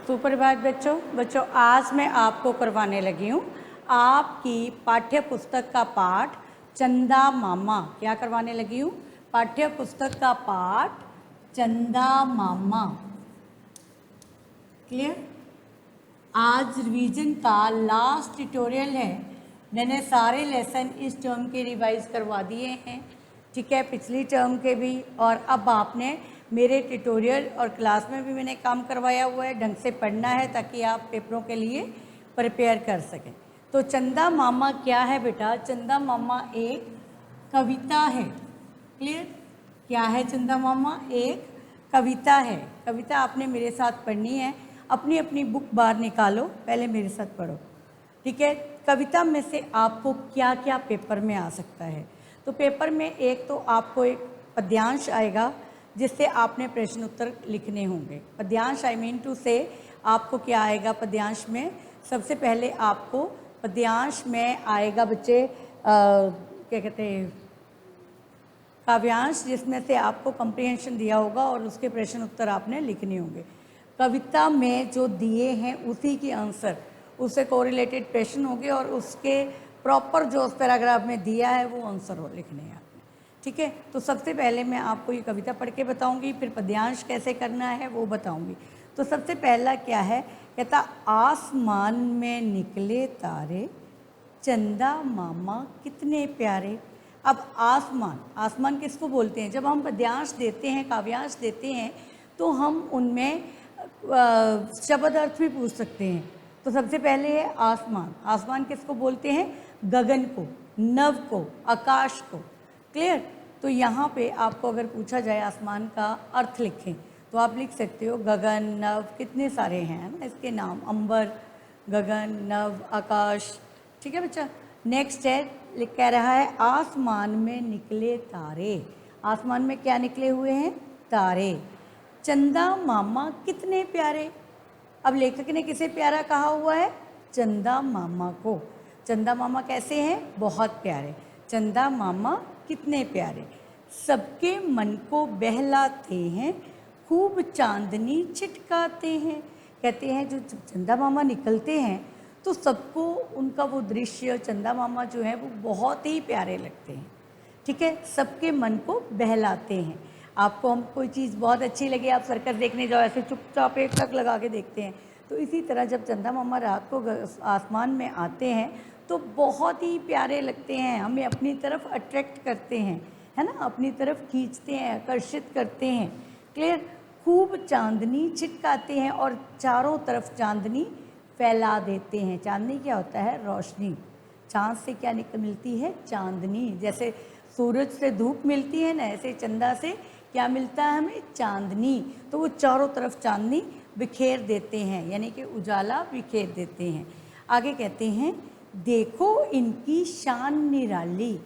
सुप्रभात बच्चों आज मैं आपको करवाने लगी हूँ आपकी पाठ्य पुस्तक का पाठ चंदा मामा। क्या करवाने लगी हूँ? पाठ्य पुस्तक का पाठ चंदा मामा। क्लियर? आज रिवीजन का लास्ट ट्यूटोरियल है। मैंने सारे लेसन इस टर्म के रिवाइज करवा दिए हैं, ठीक है, पिछली टर्म के भी। और अब आपने मेरे ट्यूटोरियल और क्लास में भी मैंने काम करवाया हुआ है। ढंग से पढ़ना है ताकि आप पेपरों के लिए प्रिपेयर कर सकें। तो चंदा मामा क्या है बेटा? चंदा मामा एक कविता है। क्लियर? क्या है चंदा मामा? एक कविता है। कविता आपने मेरे साथ पढ़नी है। अपनी अपनी बुक बाहर निकालो, पहले मेरे साथ पढ़ो, ठीक है। कविता में से आपको क्या क्या पेपर में आ सकता है? तो पेपर में एक तो आपको एक पद्यांश आएगा जिससे आपने प्रश्न उत्तर लिखने होंगे। पद्यांश आई मीन टू से आपको क्या आएगा पद्यांश में? सबसे पहले आपको पद्यांश में आएगा बच्चे क्या कहते हैं, काव्यांश, जिसमें से आपको कंप्रीहेंशन दिया होगा और उसके प्रश्न उत्तर आपने लिखने होंगे। कविता में जो दिए हैं उसी के आंसर, उससे कोरिलेटेड प्रश्न होंगे और उसके प्रॉपर जो उस पैराग्राफ में दिया है वो आंसर हो लिखने हैं आपने, ठीक है। तो सबसे पहले मैं आपको ये कविता पढ़ के बताऊंगी, फिर पद्यांश कैसे करना है वो बताऊंगी। तो सबसे पहला क्या है? कहता आसमान में निकले तारे, चंदा मामा कितने प्यारे। अब आसमान, आसमान किसको बोलते हैं? जब हम पद्यांश देते हैं, काव्यांश देते हैं, तो हम उनमें शब्द अर्थ भी पूछ सकते हैं। तो सबसे पहले है आसमान। आसमान किसको बोलते हैं? गगन को, नभ को, आकाश को। क्लियर? तो यहाँ पे आपको अगर पूछा जाए आसमान का अर्थ लिखें तो आप लिख सकते हो गगन, नभ, कितने सारे हैं ना इसके नाम, अंबर, गगन, नभ, आकाश, ठीक है बच्चा। नेक्स्ट है, कह रहा है आसमान में निकले तारे। आसमान में क्या निकले हुए हैं? तारे। चंदा मामा कितने प्यारे। अब लेखक ने किसे प्यारा कहा हुआ है? चंदा मामा को। चंदा मामा कैसे हैं? बहुत प्यारे। चंदा मामा कितने प्यारे। सबके मन को बहलाते हैं, खूब चांदनी छिटकाते हैं। कहते हैं जो चंदा मामा निकलते हैं तो सबको उनका वो दृश्य, चंदा मामा जो है वो बहुत ही प्यारे लगते हैं, ठीक है। सबके मन को बहलाते हैं। आपको हम कोई चीज़ बहुत अच्छी लगे, आप सर्कस देखने जाओ, ऐसे चुपचाप एक टक लगा के देखते हैं। तो इसी तरह जब चंदा मामा रात को आसमान में आते हैं तो बहुत ही प्यारे लगते हैं, हमें अपनी तरफ अट्रैक्ट करते हैं, है ना, अपनी तरफ खींचते हैं, आकर्षित करते हैं। क्लियर? खूब चांदनी छिटकाते हैं और चारों तरफ चांदनी फैला देते हैं। चांदनी क्या होता है? रोशनी। चाँद से क्या मिलती है? चांदनी। जैसे सूरज से धूप मिलती है ना, ऐसे चंदा से क्या मिलता है हमें? चांदनी। तो वो चारों तरफ चांदनी बिखेर देते हैं, यानी कि उजाला बिखेर देते हैं। आगे कहते हैं देखो इनकी शान निराली।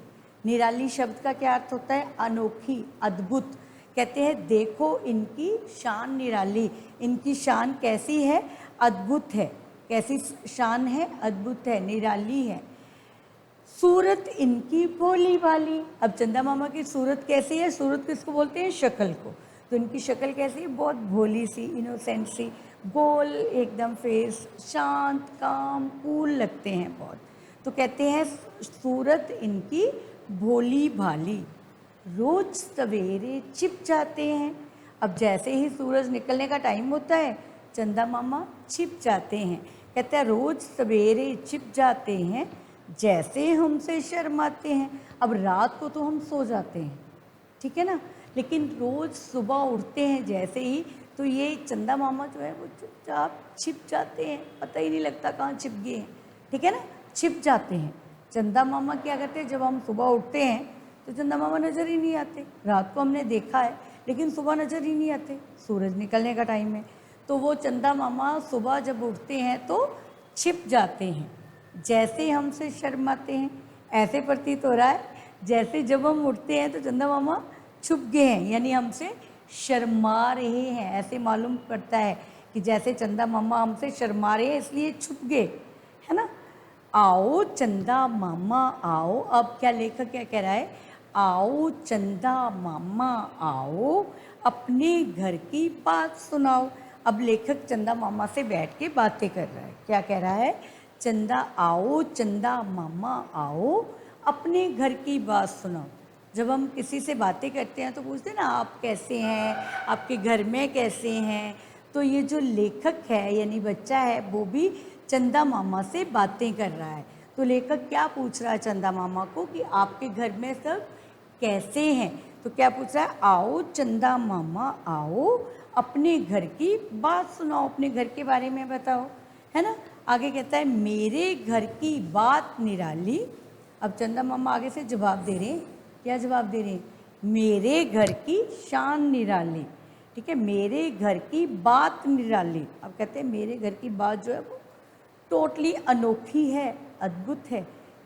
निराली शब्द का क्या अर्थ होता है? अनोखी, अद्भुत। कहते हैं देखो इनकी शान निराली। इनकी शान कैसी है? अद्भुत है। कैसी शान है? अद्भुत है, निराली है। सूरत इनकी भोली भाली। अब चंदा मामा की सूरत कैसी है? सूरत किसको बोलते हैं? शक्ल को। तो इनकी शक्ल कैसी है? बहुत भोली सी, इनोसेंट सी, गोल एकदम फेस, शांत, काम, कूल लगते हैं बहुत। तो कहते हैं सूरत इनकी भोली भाली, रोज सवेरे छिप जाते हैं। अब जैसे ही सूरज निकलने का टाइम होता है चंदा मामा छिप जाते हैं। कहते हैं रोज सवेरे छिप जाते हैं, जैसे हमसे शर्माते हैं। अब रात को तो हम सो जाते हैं, ठीक है ना, लेकिन रोज़ सुबह उठते हैं जैसे ही, तो ये चंदा मामा जो है वो चुपचाप छिप जाते हैं, पता ही नहीं लगता कहाँ छिप गए हैं, ठीक है ना, छिप जाते हैं। चंदा मामा क्या करते हैं? जब हम सुबह उठते हैं तो चंदा मामा नज़र ही नहीं आते। रात को हमने देखा है लेकिन सुबह नज़र ही नहीं आते, सूरज निकलने का टाइम है। तो वो चंदा मामा सुबह जब उठते हैं तो छिप जाते हैं, जैसे हमसे शर्माते हैं। ऐसे प्रतीत हो रहा है जैसे जब हम उठते हैं तो चंदा मामा छुप गए हैं, यानी हमसे शर्मा रहे हैं। ऐसे मालूम पड़ता है कि जैसे चंदा मामा हमसे शर्मा रहे हैं इसलिए छुप गए, है ना। आओ चंदा मामा आओ। अब क्या लेखक क्या कह रहा है? आओ चंदा मामा आओ, अपने घर की बात सुनाओ। अब लेखक चंदा मामा से बैठ के बातें कर रहा है। क्या कह रहा है? चंदा आओ, चंदा मामा आओ, अपने घर की बात सुनाओ। जब हम किसी से बातें करते हैं तो पूछते हैं ना, आप कैसे हैं, आपके घर में कैसे हैं। तो ये जो लेखक है यानी बच्चा है, वो भी चंदा मामा से बातें कर रहा है। तो लेखक क्या पूछ रहा है चंदा मामा को कि आपके घर में सब कैसे हैं। तो क्या पूछ रहा है? आओ चंदा मामा आओ, अपने घर की बात सुनाओ, अपने घर के बारे में बताओ, है ना। आगे कहता है मेरे घर की बात निराली। अब चंदा मामा आगे से जवाब दे रहे हैं। क्या जवाब दे रहे हैं? मेरे घर की शान निराली। ठीक है, मेरे घर की बात निराली। अब कहते हैं मेरे घर की बात जो है वो टोटली अनोखी है, अद्भुत है।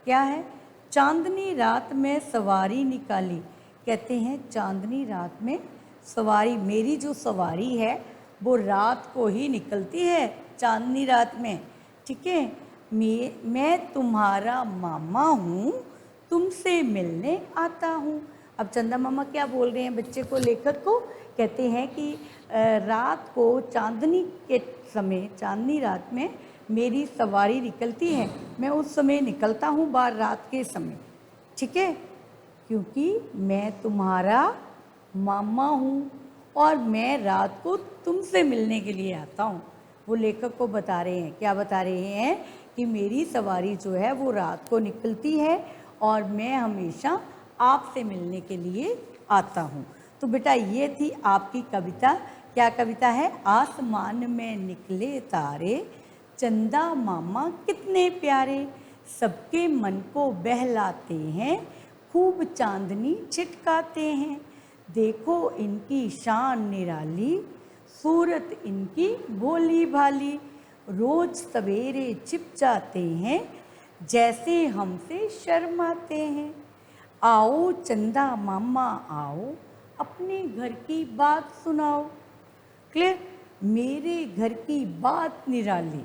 क्या है? चांदनी रात में सवारी निकाली। कहते हैं चांदनी रात में सवारी, मेरी जो सवारी है वो रात को ही निकलती है, चांदनी रात में। ठीक है, मैं तुम्हारा मामा हूँ, तुमसे मिलने आता हूँ। अब चंदा मामा क्या बोल रहे हैं बच्चे को, लेखक को? कहते हैं कि रात को चांदनी के समय, चांदनी रात में मेरी सवारी निकलती है, मैं उस समय निकलता हूँ बाहर रात के समय। ठीक है, क्योंकि मैं तुम्हारा मामा हूँ और मैं रात को तुमसे मिलने के लिए आता हूँ। वो लेखक को बता रहे हैं, क्या बता रहे हैं? कि मेरी सवारी जो है वो रात को निकलती है और मैं हमेशा आपसे मिलने के लिए आता हूँ। तो बेटा ये थी आपकी कविता। क्या कविता है? आसमान में निकले तारे, चंदा मामा कितने प्यारे, सबके मन को बहलाते हैं, खूब चांदनी छिटकाते हैं। देखो इनकी शान निराली, सूरत इनकी भोली भाली, रोज सवेरे छिप जाते हैं, जैसे हमसे शर्माते हैं। आओ चंदा मामा आओ, अपने घर की बात सुनाओ। क्लियर? मेरे घर की बात निराली,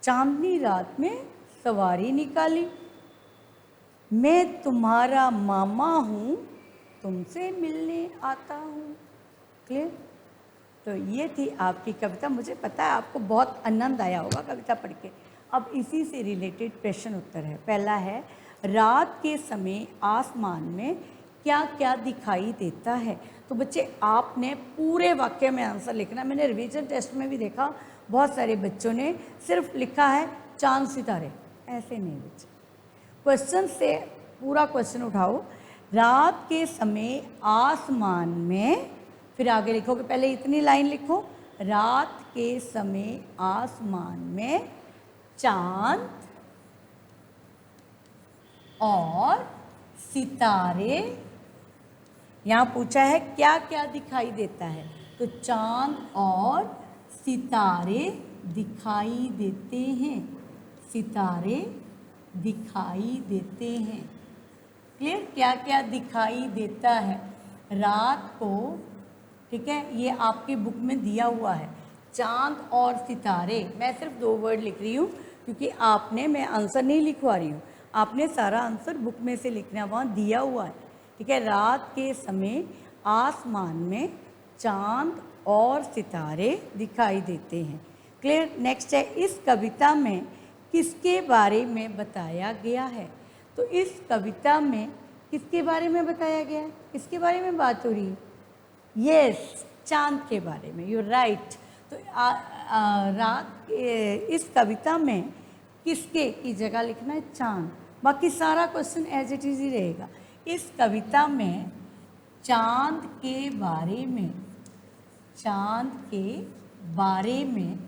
चांदनी रात में सवारी निकाली, मैं तुम्हारा मामा हूँ, तुमसे मिलने आता हूँ। क्लियर? तो ये थी आपकी कविता। मुझे पता है आपको बहुत आनंद आया होगा कविता पढ़ के। अब इसी से रिलेटेड प्रश्न उत्तर है। पहला है, रात के समय आसमान में क्या क्या दिखाई देता है। तो बच्चे आपने पूरे वाक्य में आंसर लिखना। मैंने रिवीजन टेस्ट में भी देखा बहुत सारे बच्चों ने सिर्फ लिखा है चांद सितारे। ऐसे नहीं बच्चे, क्वेश्चन से पूरा क्वेश्चन उठाओ। रात के समय आसमान में, फिर आगे लिखोगे, पहले इतनी लाइन लिखो, रात के समय आसमान में चांद और सितारे, यहाँ पूछा है क्या क्या दिखाई देता है, तो चांद और सितारे दिखाई देते हैं, सितारे दिखाई देते हैं। क्लियर? क्या क्या दिखाई देता है रात को। ठीक है, ये आपकी बुक में दिया हुआ है, चांद और सितारे। मैं सिर्फ 2 वर्ड लिख रही हूँ क्योंकि आपने, मैं आंसर नहीं लिखवा रही हूँ, आपने सारा आंसर बुक में से लिखना, वहाँ दिया हुआ है। ठीक है, रात के समय आसमान में चांद और सितारे दिखाई देते हैं। क्लियर? नेक्स्ट है, इस कविता में किसके बारे में बताया गया है। तो इस कविता में किसके बारे में बताया गया है, किसके बारे में बात हो रही है? यस, चांद के बारे में। You right. तो इस कविता में किसके की जगह लिखना है चांद, बाकी सारा क्वेश्चन एज इट इज ही रहेगा। इस कविता में चांद के बारे में, चांद के बारे में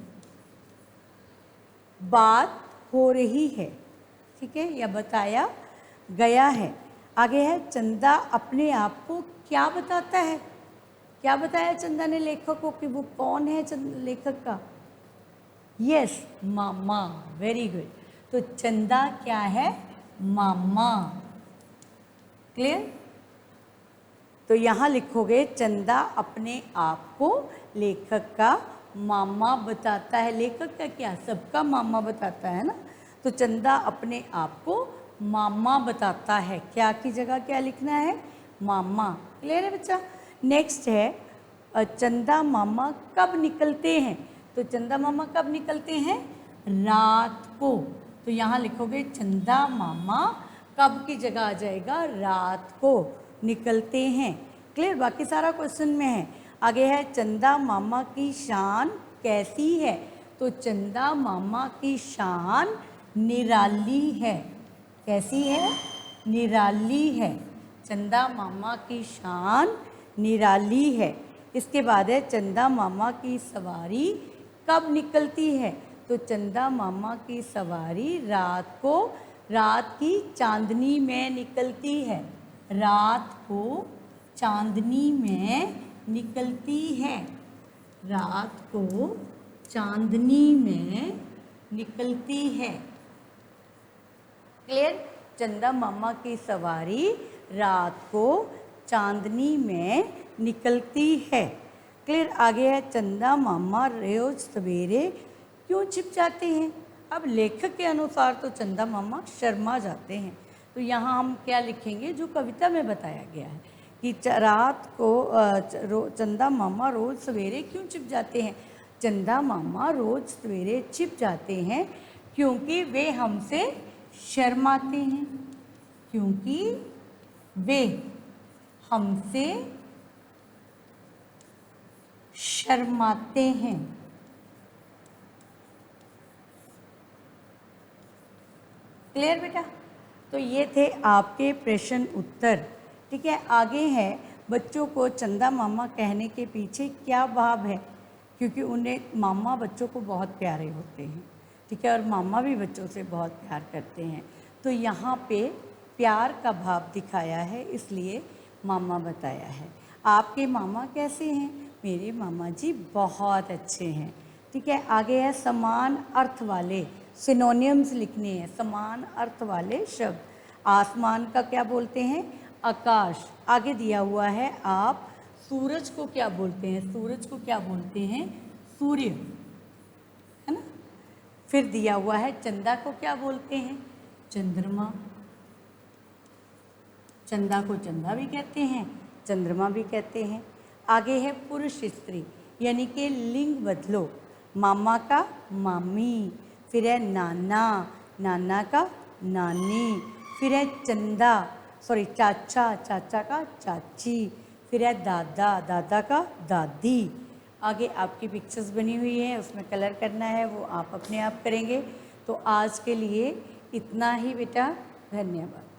बात हो रही है। ठीक है, या बताया गया है। आगे है, चंदा अपने आप को क्या बताता है। क्या बताया चंदा ने लेखक को कि वो कौन है लेखक का? यस, मामा। Very good. तो चंदा क्या है? मामा। क्लियर? तो यहाँ लिखोगे चंदा अपने आप को लेखक का मामा बताता है। लेखक का क्या, सबका मामा बताता है ना। तो चंदा अपने आप को मामा बताता है। क्या की जगह क्या लिखना है? मामा। क्लियर है बच्चा? नेक्स्ट है, चंदा मामा कब निकलते हैं? तो चंदा मामा कब निकलते हैं? रात को। तो यहाँ लिखोगे चंदा मामा कब की जगह आ जाएगा रात को निकलते हैं। क्लियर? बाकी सारा क्वेश्चन में है। आगे है चंदा मामा की शान कैसी है? तो चंदा मामा की शान निराली है। कैसी है? निराली है। चंदा मामा की शान निराली है। इसके बाद है चंदा मामा की सवारी कब निकलती है? तो चंदा मामा की सवारी रात को, रात की चांदनी में निकलती है। रात को चांदनी में निकलती है। रात को चांदनी में निकलती है। क्लियर? चंदा मामा की सवारी रात को चांदनी में निकलती है। क्लियर? आगे है चंदा मामा रोज सवेरे क्यों छिप जाते हैं? अब लेखक के अनुसार तो चंदा मामा शर्मा जाते हैं। तो यहाँ हम क्या लिखेंगे जो कविता में बताया गया है कि रात को चंदा मामा रोज सवेरे क्यों छिप जाते हैं? चंदा मामा रोज सवेरे छिप जाते हैं क्योंकि वे हमसे शर्माते हैं। क्योंकि वे हमसे शर्माते हैं। क्लियर बेटा? तो ये थे आपके प्रश्न उत्तर। ठीक है, आगे है बच्चों को चंदा मामा कहने के पीछे क्या भाव है? क्योंकि उन्हें मामा बच्चों को बहुत प्यारे होते हैं। ठीक है, और मामा भी बच्चों से बहुत प्यार करते हैं। तो यहाँ पे प्यार का भाव दिखाया है, इसलिए मामा बताया है। आपके मामा कैसे हैं? मेरे मामा जी बहुत अच्छे हैं। ठीक है, आगे है समान अर्थ वाले सिनोनियम्स लिखने हैं। समान अर्थ वाले शब्द, आसमान का क्या बोलते हैं? आकाश। आगे दिया हुआ है आप सूरज को क्या बोलते हैं? सूरज को क्या बोलते हैं? सूर्य, है ना। फिर दिया हुआ है चंदा को क्या बोलते हैं? चंद्रमा। चंदा को चंदा भी कहते हैं, चंद्रमा भी कहते हैं। आगे है पुरुष स्त्री, यानी कि लिंग बदलो। मामा का मामी, फिर है नाना, नाना का नानी, फिर है चंदा चाचा, चाचा का चाची, फिर है दादा, दादा का दादी। आगे आपकी पिक्चर्स बनी हुई है, उसमें कलर करना है, वो आप अपने आप करेंगे। तो आज के लिए इतना ही बेटा, धन्यवाद।